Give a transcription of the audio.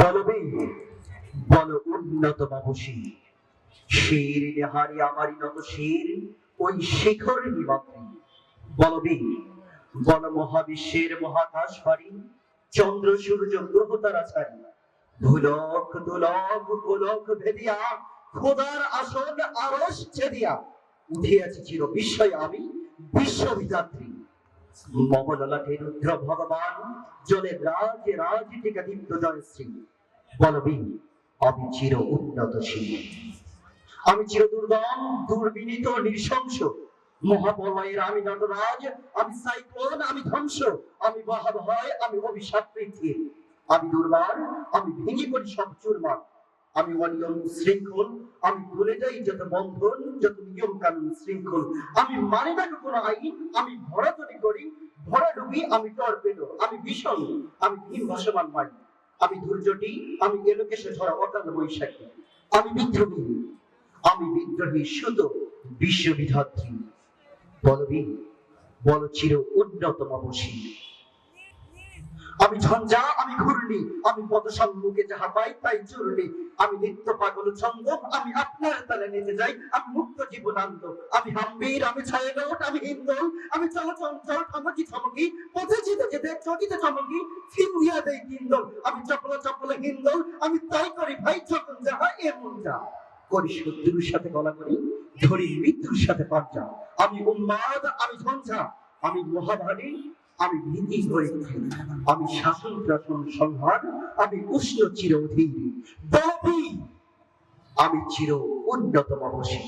বলবীর বল উন্নত বাবুসী শির নেহারি আমারি নত শির ওই শিখর নিমাত্রী বলবীর বল মহাবিশ্বের মহাকাশ বাড়ি চন্দ্র সূর্য গ্রহ তারা ছাড়ি ভুলক দুলক গোলক ভেদিয়া খোদার আসন আরশ ছেদিয়া উঠিয়াছি চির বিস্ময় আমি বিশ্ববিধাত্রী মমললাটে রুদ্র ভগবান জলে রাজ রাজ টিকা দীপ্ত জয়শ্রী বলবীর আমি চির উন্নতশীল আমি চির দুর্গম দুর্বিনীত নৃশংস মহাপ্রলয়ের আমি নটরাজ আমি সাইক্লোন আমি ধ্বংস আমি মহাভয় আমি অভিশাপ পৃথিবীর আমি দুর্বার আমি ভেঙে পড়ি সব চুরমার আমি অনিয়ম শৃঙ্খল আমি ভুলে যাই যত বন্ধন যত নিয়ম কানুন শৃঙ্খল আমি মানি না কোনো আইন আমি ভরাতরি করি ভরা ডুবি আমি টর্পেডো আমি ভীষণ আমি ভীম ভাসমান মারি আমি ধৈর্যটি আমি এলোকেশে ঝরা অকাল বৈশাখী আমি বিদ্রোহী সুত বিশ্ববিধাত্রী বলবীর বল চির উন্নত মাবসী আমি ঝঞ্ঝা আমি ঘূর্ণি আমি পদসম্মুখে যাহা পাই তাই চূর্ণি আমি নিত্য পাগল ছন্দ আমি আপনার তালে নিতে যাই আমি মুক্ত জীবনানন্দ আমি হাম্বীর আমি ছায়ানট আমি হিন্দল আমি চলচঞ্চল ঠমকি ঠমকি পথে যেতে যেতে চকিতে চমকি ফিন্দিয়া দেই কিন্দল আমি চপল চপল হিন্দল আমি তাই করি ভাই যখন যাহা এমন যা করি শত্রুর সাথে গলা করি ধরি মৃত্যুর সাথে পাঞ্জা আমি উন্মাদ আমি ঝঞ্ঝা আমি মহাভারী আমি ভীতি ধরিত্রী আমি শাসন প্রশাসন সংহার আমি উষ্ণ চির অধীর বলবীর আমি চির উন্নত মাবসী